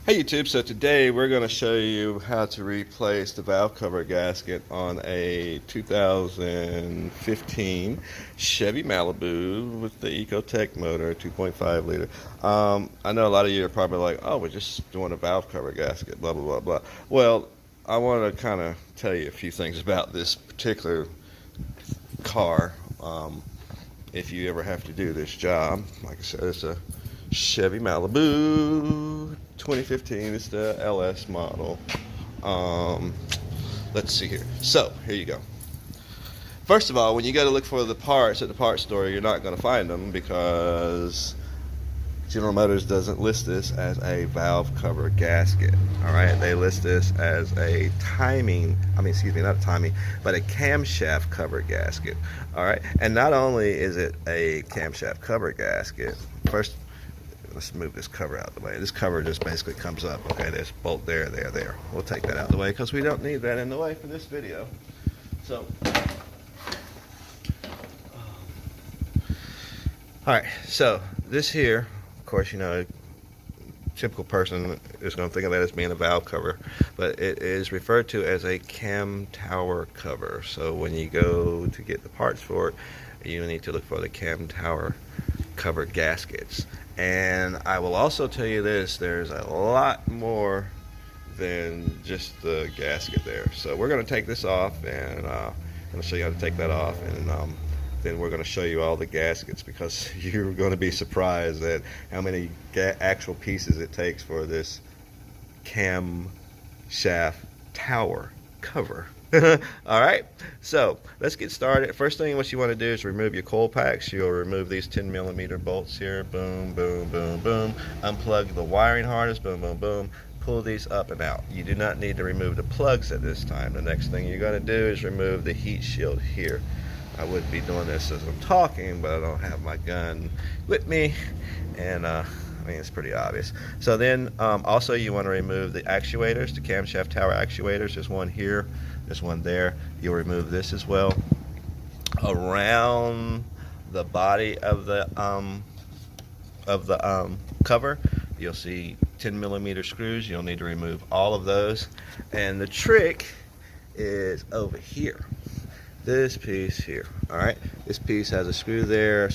Hey YouTube, so today we're going to show you how to replace the valve cover gasket on a 2015 Chevy Malibu with the Ecotech motor, 2.5 liter. I know a lot of you are probably like, oh, we're just doing a valve cover gasket, blah, blah, blah, blah. Well, I want to kind of tell you a few things about this particular car. If you ever have to do this job, like I said, it's a Chevy Malibu 2015. It's the LS model. Let's see here. So here you go. First of all, when you go to look for the parts at the parts store, you're not going to find them because General Motors doesn't list this as a valve cover gasket. All right, they list this as a not timing, but a camshaft cover gasket. All right, and not only is it a camshaft cover gasket, first let's move this cover out of the way. This cover just basically comes up. Okay, there's bolt there. We'll take that out of the way because we don't need that in the way for this video. So, all right, so this here, of course, you know, typical person is going to think of that as being a valve cover, but it is referred to as a cam tower cover. So when you go to get the parts for it, you need to look for the cam tower cover gaskets. And I will also tell you this, there's a lot more than just the gasket there. So we're going to take this off, and I'm going to show you how to take that off, and then we're going to show you all the gaskets, because you're going to be surprised at how many actual pieces it takes for this cam shaft tower cover. Alright, so let's get started. First thing what you want to do is remove your coil packs. You'll remove these 10mm bolts here. Boom, boom, boom, boom. Unplug the wiring harness. Boom, boom, boom. Pull these up and out. You do not need to remove the plugs at this time. The next thing you're going to do is remove the heat shield here. I would be doing this as I'm talking, but I don't have my gun with me, and I mean, it's pretty obvious. So then also you want to remove the actuators, the camshaft tower actuators. There's one here, there's one there. You'll remove this as well. Around the body of the cover, you'll see 10mm screws. You'll need to remove all of those. And the trick is over here. This piece here, all right? This piece has a screw there,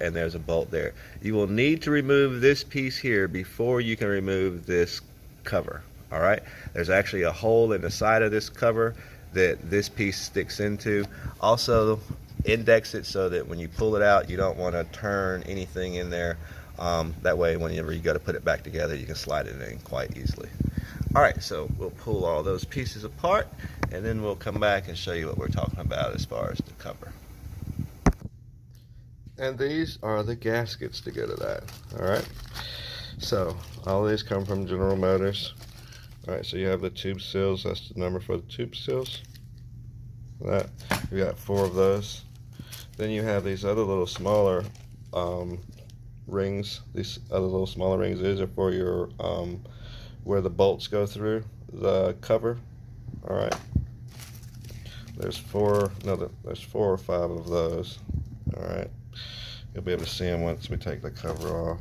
and there's a bolt there. You will need to remove this piece here before you can remove this cover, all right? There's actually a hole in the side of this cover that this piece sticks into. Also, index it so that when you pull it out, you don't want to turn anything in there. That way, whenever you got to put it back together, you can slide it in quite easily. All right, so we'll pull all those pieces apart, and then we'll come back and show you what we're talking about as far as the cover. And these are the gaskets to go to that. All right, so all these come from General Motors. All right, so you have the tube seals. That's the number for the tube seals. That we got 4 of those. Then you have these other little smaller rings. These other little smaller rings. These are for your where the bolts go through the cover. All right, there's 4 or 5 of those. All right, you'll be able to see them once we take the cover off.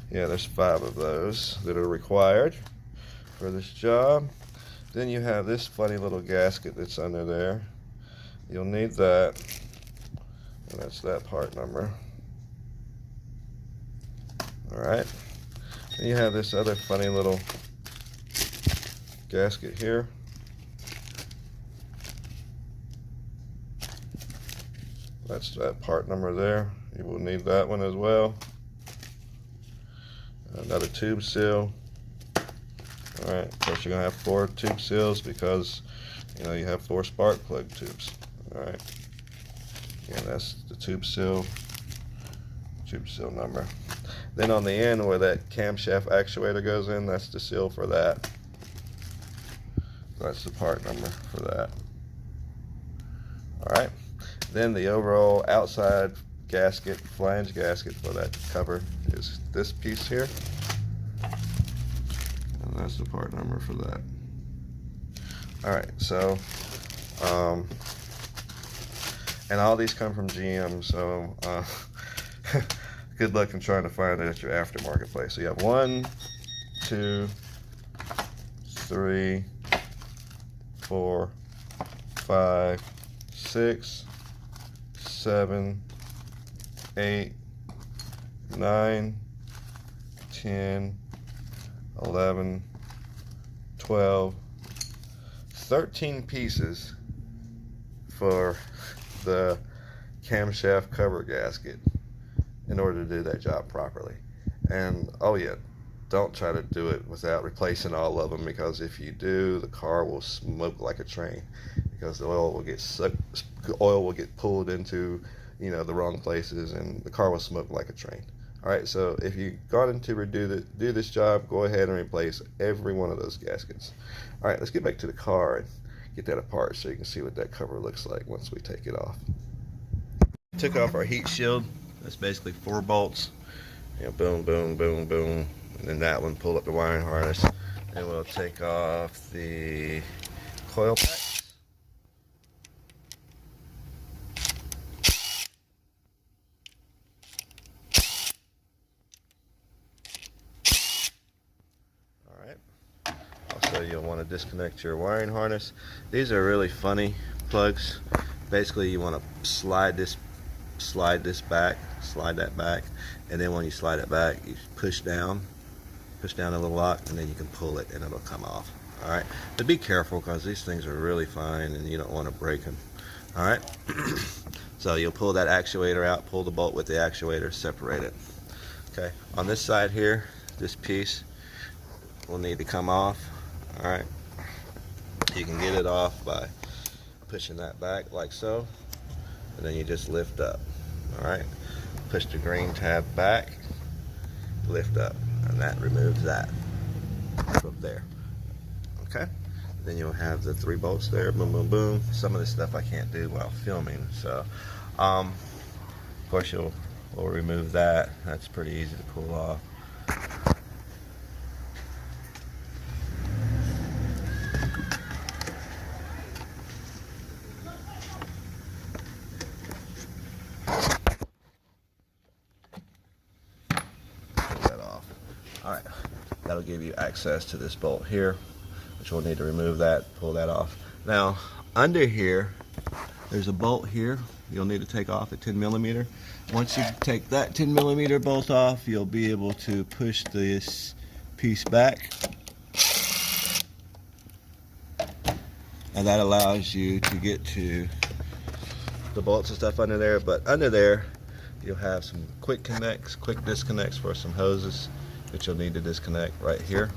Yeah, there's 5 of those that are required for this job. Then you have this funny little gasket that's under there. You'll need that, and that's that part number. Alright, and you have this other funny little gasket here. That's that part number there. You will need that one as well. Another tube seal. Alright, of course you're going to have 4 tube seals because, you know, you have 4 spark plug tubes. Alright, and that's the tube seal number. Then on the end where that camshaft actuator goes in, that's the seal for that. That's the part number for that. Alright, then the overall outside gasket, flange gasket for that cover is this piece here. And that's the part number for that. Alright, so and all these come from GM, so good luck in trying to find it at your aftermarket place. So you have 1, 2, 3, 4, 5, 6, 7, 8, 9, 10, 11, 12, 13 pieces for the camshaft cover gasket in order to do that job properly. And oh yeah, don't try to do it without replacing all of them, because if you do, the car will smoke like a train, because the oil will get sucked, oil will get pulled into, you know, the wrong places, and the car will smoke like a train. All right, so if you've gone into do this job, go ahead and replace every one of those gaskets. All right, let's get back to the car and get that apart so you can see what that cover looks like once we take it off. Took off our heat shield. That's basically 4 bolts. You know, boom, boom, boom, boom, and then that one, pull up the wiring harness, and we'll take off the coil packs. Also, you'll want to disconnect your wiring harness. These are really funny plugs. Basically, you want to slide that back, and then when you slide it back, you push down a little lock, and then you can pull it and it'll come off. All right, but be careful, because these things are really fine and you don't want to break them. All right, so you'll pull that actuator out, pull the bolt with the actuator, separate it. Okay, on this side here, this piece will need to come off. All right, you can get it off by pushing that back like so, and then you just lift up. All right, push the green tab back, lift up, and that removes that from there. Okay, then you'll have the 3 bolts there, boom, boom, boom. Some of this stuff I can't do while filming, so of course we'll remove that. That's pretty easy to pull off. Alright, that'll give you access to this bolt here, which we'll need to remove that, pull that off. Now, under here, there's a bolt here you'll need to take off at 10mm. Once you take that 10mm bolt off, you'll be able to push this piece back, and that allows you to get to the bolts and stuff under there. But under there, you'll have some quick disconnects for some hoses that you'll need to disconnect right here.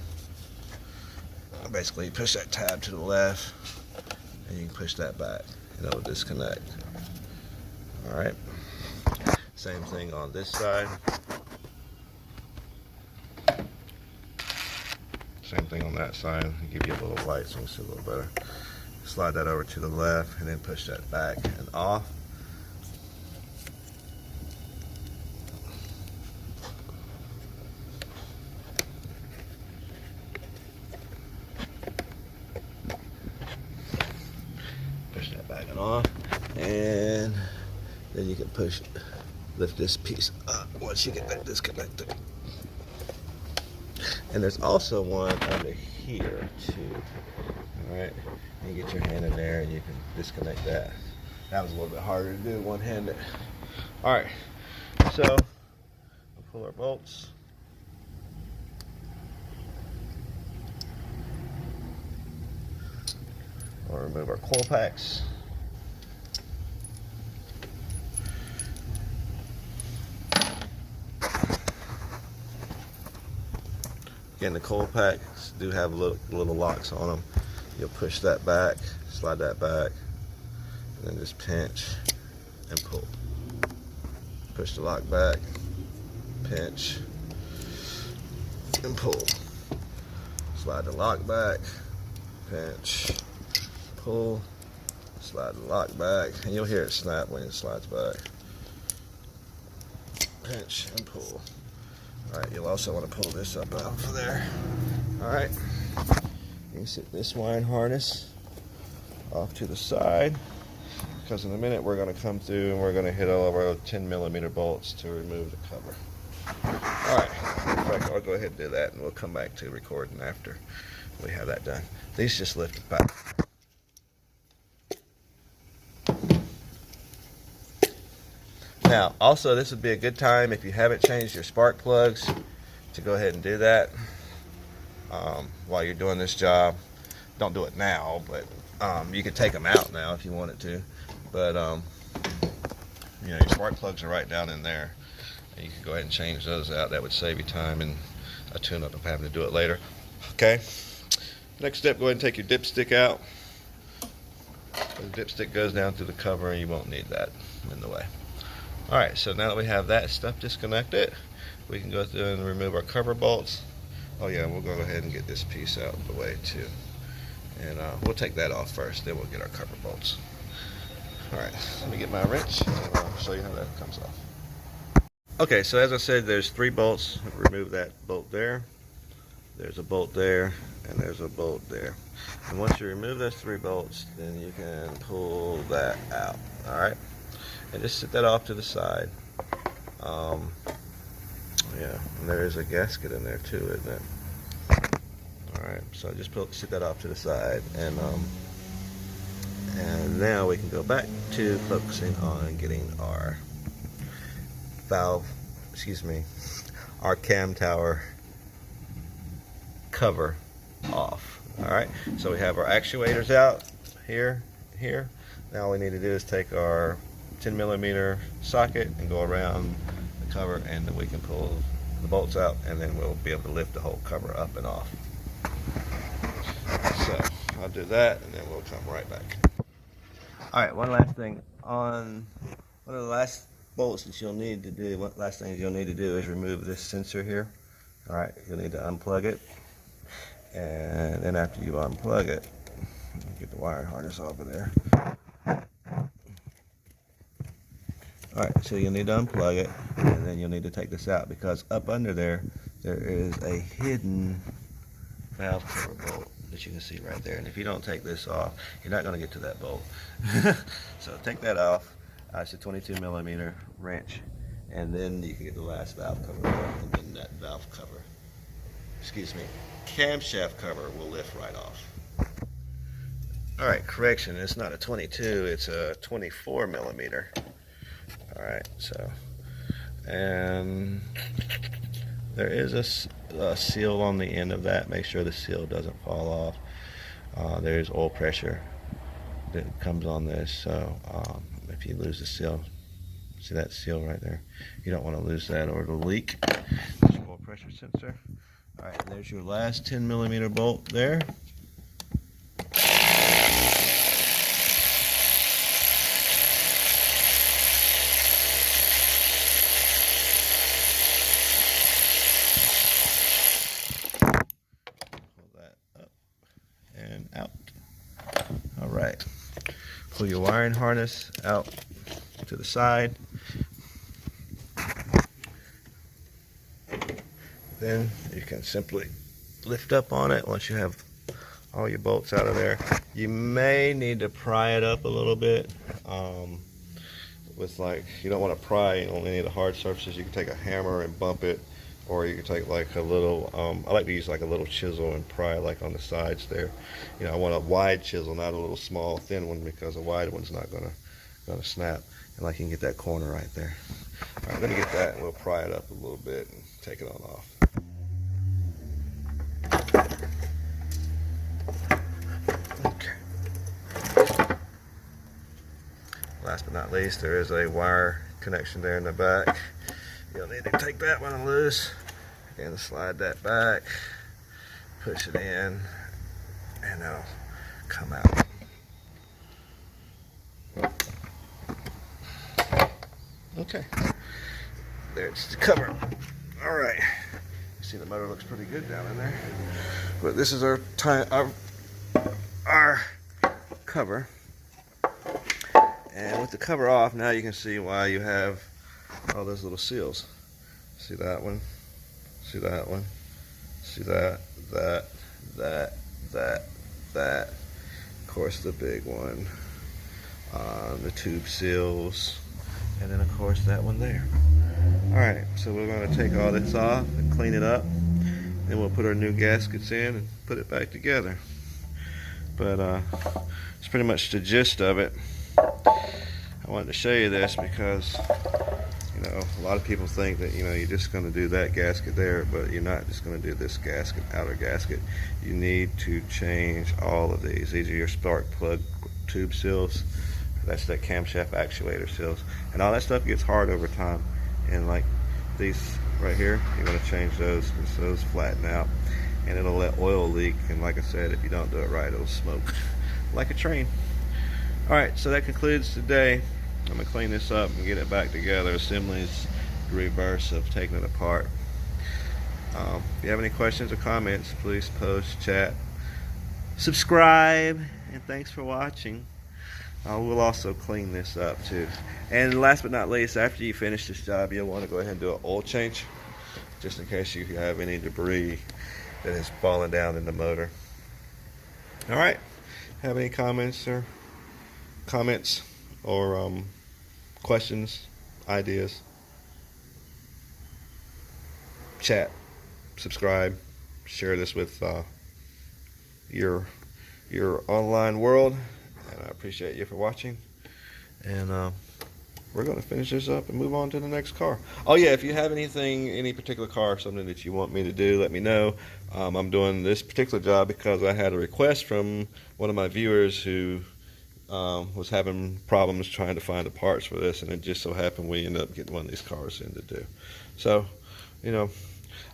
Basically, push that tab to the left, and you can push that back, and it'll disconnect. All right. Same thing on this side. Same thing on that side. I'll give you a little light so you can see a little better. Slide that over to the left, and then push that back and off. Back and off, and then you can lift this piece up once you get that disconnected. And there's also one under here too. All right, you get your hand in there and you can disconnect that. That was a little bit harder to do one-handed. All right, so we'll pull our bolts. We'll remove our coil packs. Again, the coil packs do have little locks on them. You'll push that back, slide that back, and then just pinch and pull. Push the lock back, pinch, and pull. Slide the lock back, pinch, pull, slide the lock back, and you'll hear it snap when it slides back. Pinch and pull. Alright, you'll also want to pull this up out of there. Alright, you can set this wiring harness off to the side, because in a minute we're going to come through and we're going to hit all of our 10mm bolts to remove the cover. Alright, in fact, I'll go ahead and do that, and we'll come back to recording after we have that done. These just lift back. Now, also, this would be a good time if you haven't changed your spark plugs to go ahead and do that while you're doing this job. Don't do it now, but you could take them out now if you wanted to. But you know, your spark plugs are right down in there. You can go ahead and change those out. That would save you time and a tune-up of having to do it later. Okay. Next step, go ahead and take your dipstick out. The dipstick goes down through the cover, and you won't need that in the way. All right. So now that we have that stuff disconnected, we can go through and remove our cover bolts. Oh yeah, we'll go ahead and get this piece out of the way too. And we'll take that off first, then we'll get our cover bolts. All right, let me get my wrench and I'll show you how that comes off. Okay, so as I said, there's 3 bolts. Remove that bolt there. There's a bolt there, and there's a bolt there. And once you remove those 3 bolts, then you can pull that out. All right, and just set that off to the side. Yeah, and there is a gasket in there too, isn't it? Alright, so just sit that off to the side, and now we can go back to focusing on getting our our cam tower cover off. Alright, so we have our actuators out here. Now all we need to do is take our 10mm socket and go around the cover, and then we can pull the bolts out, and then we'll be able to lift the whole cover up and off. So I'll do that, and then we'll come right back. Alright, one last thing. On one of the last bolts that you'll need to do, one last thing you'll need to do is remove this sensor here. Alright, you'll need to unplug it, and then after you unplug it, get the wire harness off of there. Alright, so you'll need to unplug it, and then you'll need to take this out, because up under there is a hidden valve cover bolt that you can see right there. And if you don't take this off, you're not going to get to that bolt. So take that off. It's a 22mm wrench, and then you can get the last valve cover off, and then that valve cover, camshaft cover will lift right off. Alright, correction, it's not a 22, it's a 24mm. Alright, so, and there is a seal on the end of that. Make sure the seal doesn't fall off. There's oil pressure that comes on this, so if you lose the seal, see that seal right there? You don't want to lose that or it'll leak. There's your oil pressure sensor. Alright, there's your last 10mm bolt there. Out. All right, pull your wiring harness out to the side. Then you can simply lift up on it once you have all your bolts out of there. You may need to pry it up a little bit. You don't want to pry on any of the hard surfaces. You can take a hammer and bump it, or you can take like a little, I like to use like a little chisel and pry like on the sides there. You know, I want a wide chisel, not a little small thin one, because a wide one's not gonna snap. And like you can get that corner right there. All right, let me get that, and we'll pry it up a little bit and take it on off. Okay. Last but not least, there is a wire connection there in the back. You'll need to take that one loose and slide that back, push it in, and it'll come out. Okay, there's the cover. All right, you see the motor looks pretty good down in there. But this is our cover. And with the cover off, now you can see why you have all those little seals. See that one? See that one? See that? That. Of course, the big one. The tube seals. And then, of course, that one there. Alright, so we're going to take all this off and clean it up. Then we'll put our new gaskets in and put it back together. But it's pretty much the gist of it. I wanted to show you this because, you know, a lot of people think that, you know, you're just going to do that gasket there, but you're not just going to do this gasket, outer gasket. You need to change all of these. These are your spark plug tube seals. That's the camshaft actuator seals. And all that stuff gets hard over time. And like these right here, you're going to change those because those flatten out. And it'll let oil leak. And like I said, if you don't do it right, it'll smoke like a train. Alright, so that concludes today. I'm going to clean this up and get it back together. Assembly is the reverse of taking it apart. If you have any questions or comments, please post, chat, subscribe, and thanks for watching. We'll also clean this up too. And last but not least, after you finish this job, you'll want to go ahead and do an oil change, just in case you have any debris that has fallen down in the motor. Alright, have any comments or questions, ideas? Chat, subscribe, share this with your online world. And I appreciate you for watching. And we're going to finish this up and move on to the next car. Oh yeah, if you have anything, any particular car, something that you want me to do, let me know. I'm doing this particular job because I had a request from one of my viewers who was having problems trying to find the parts for this, and it just so happened we ended up getting one of these cars in to do. So, you know,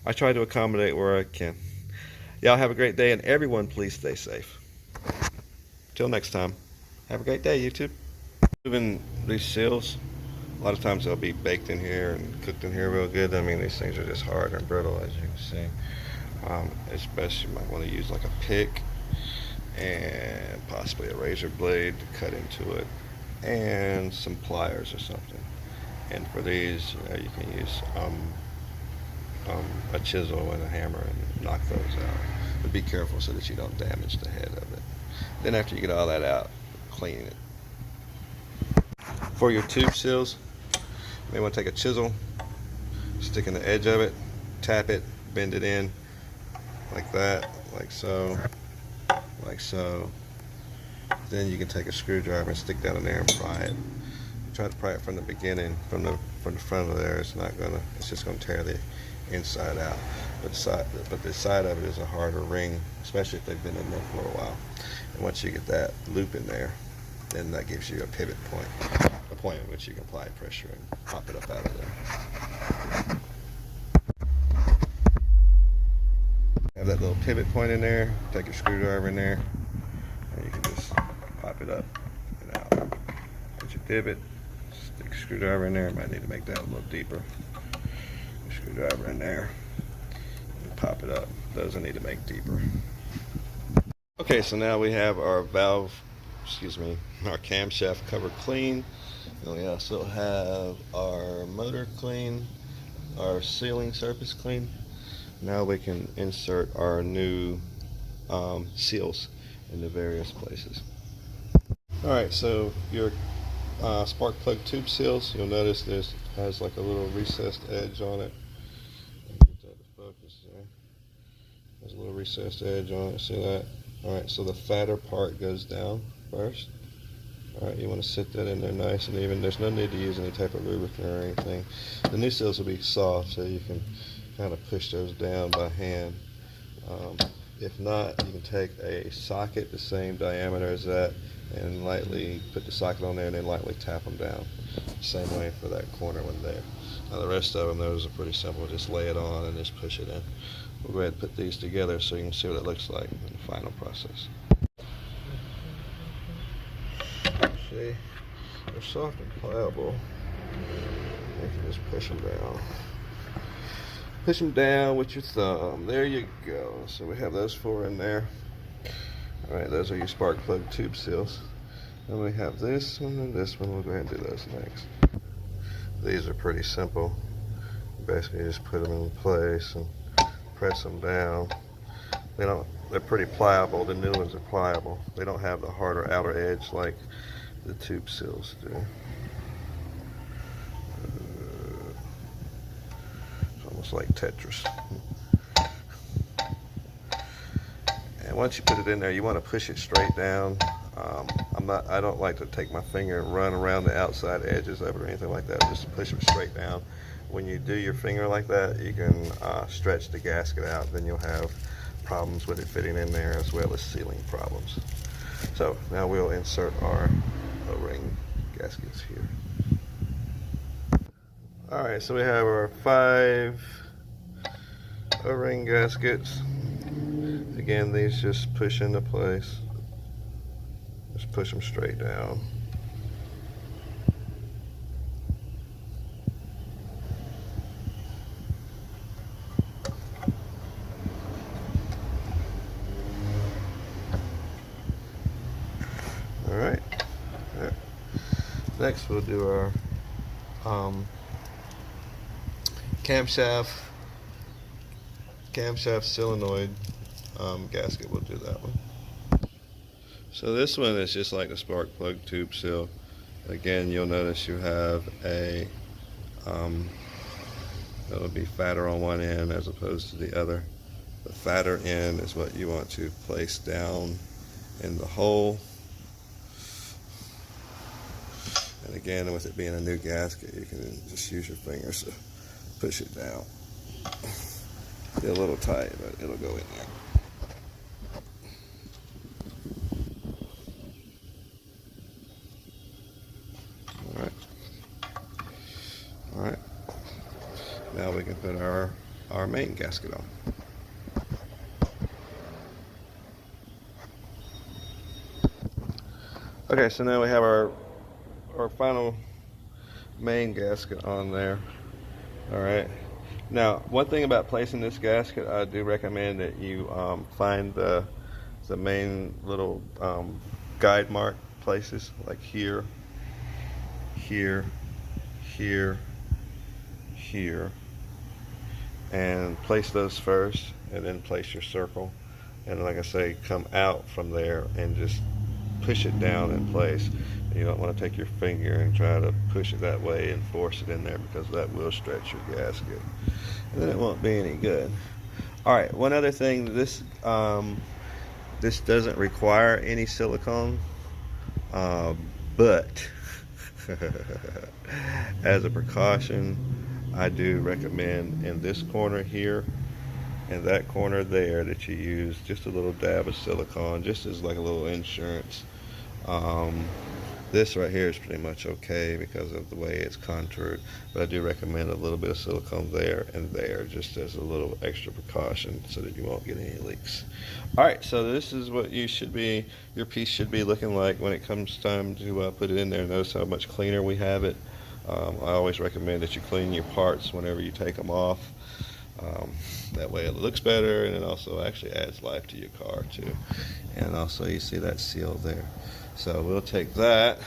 I try to accommodate where I can. Y'all have a great day, and everyone please stay safe. Till next time, have a great day, YouTube. Moving these seals, a lot of times they'll be baked in here and cooked in here real good. I mean, these things are just hard and brittle, as you can see. It's best you might want to use like a pick and possibly a razor blade to cut into it, and some pliers or something. And for these, you know, you can use a chisel and a hammer and knock those out. But be careful so that you don't damage the head of it. Then after you get all that out, clean it. For your tube seals, you may want to take a chisel, stick in the edge of it, tap it, bend it in like that, like so, like so. Then you can take a screwdriver and stick that in there and pry it. Try to pry it from the beginning, from the front of there. It's just gonna tear the inside out. But the side of it is a harder ring, especially if they've been in there for a while. And once you get that loop in there, then that gives you a pivot point, a point at which you can apply pressure and pop it up out of there. Have that little pivot point in there, take your screwdriver in there, and you can just pop it up and out. Get your divot, stick a screwdriver in there. Might need to make that a little deeper. Screwdriver in there, and pop it up. Doesn't need to make deeper. Okay, so now we have our valve, our camshaft cover clean. And we also have our motor clean, our sealing surface clean. Now we can insert our new seals in the various places. Alright, so your spark plug tube seals, you'll notice this has like a little recessed edge on it. Get that to focus there. There's a little recessed edge on it, see that? Alright, so the fatter part goes down first. Alright, you want to sit that in there nice and even. There's no need to use any type of lubricant or anything. The new seals will be soft, so you can kind of push those down by hand. If not, you can take a socket the same diameter as that and lightly put the socket on there and then lightly tap them down. Same way for that corner one there. Now the rest of them, those are pretty simple. Just lay it on and just push it in. We'll go ahead and put these together so you can see what it looks like in the final process. See, they're soft and pliable. You can just push them down. Push them down with your thumb. There you go. So we have those four in there. Alright, those are your spark plug tube seals. Then we have this one and this one. We'll go ahead and do those next. These are pretty simple. Basically just put them in place and press them down. They're pretty pliable. The new ones are pliable. They don't have the harder outer edge like the tube seals do. It's like Tetris. And once you put it in there, you want to push it straight down. I don't like to take my finger and run around the outside edges of it or anything like that. Just push it straight down. When you do your finger like that, you can stretch the gasket out. Then you'll have problems with it fitting in there, as well as sealing problems. So now we'll insert our O-ring gaskets here. All right, so we have our 5 O-ring gaskets. Again, these just push into place. Just push them straight down. All right. Next, we'll do our camshaft solenoid gasket. We'll do that one. So this one is just like the spark plug tube seal. Again, you'll notice you have a it'll be fatter on one end as opposed to the other. The fatter end is what you want to place down in the hole. And again, with it being a new gasket, you can just use your fingers to push it down. Be a little tight, but it'll go in there. All right. Now we can put our main gasket on. Okay, so now we have our final main gasket on there. All right. Now, one thing about placing this gasket, I do recommend that you find the main little guide mark places, like here, here, here, here, and place those first, and then place your circle. And like I say, come out from there and just push it down in place. You don't want to take your finger and try to push it that way and force it in there, because that will stretch your gasket, and then it won't be any good. All right, one other thing, this doesn't require any silicone, but as a precaution, I do recommend in this corner here and that corner there that you use just a little dab of silicone, just as like a little insurance. This right here is pretty much okay because of the way it's contoured, but I do recommend a little bit of silicone there and there, just as a little extra precaution so that you won't get any leaks. All right, so this is what your piece should be looking like when it comes time to put it in there. Notice how much cleaner we have it. I always recommend that you clean your parts whenever you take them off. That way it looks better, and it also actually adds life to your car too. And also you see that seal there. So we'll take that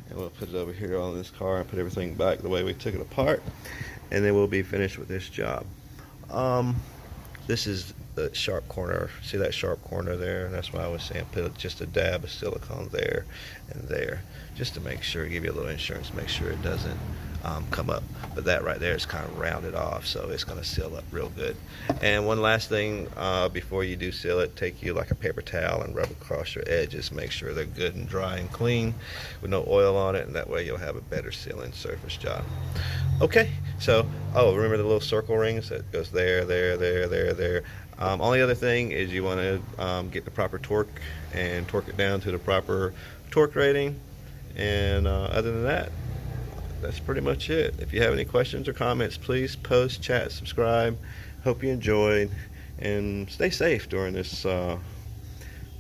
and we'll put it over here on this car and put everything back the way we took it apart, and then we'll be finished with this job. This is the sharp corner. See that sharp corner there? That's why I was saying put just a dab of silicone there and there, just to make sure, give you a little insurance, make sure it doesn't come up. But that right there is kind of rounded off, so it's going to seal up real good. And one last thing, before you do seal it, take you like a paper towel and rub across your edges. Make sure they're good and dry and clean with no oil on it, and that way you'll have a better sealing surface job. Okay, so remember the little circle rings that goes there, there, there, there, there. Only other thing is you want to get the proper torque and torque it down to the proper torque rating. And other than that, that's pretty much it. If you have any questions or comments, please post, chat, subscribe. Hope you enjoyed, and stay safe during this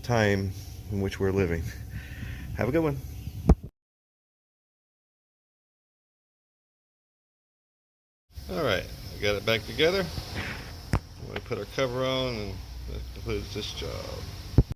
time in which we're living. Have a good one. All right, I got it back together. I'm going to put our cover on, and that concludes this job.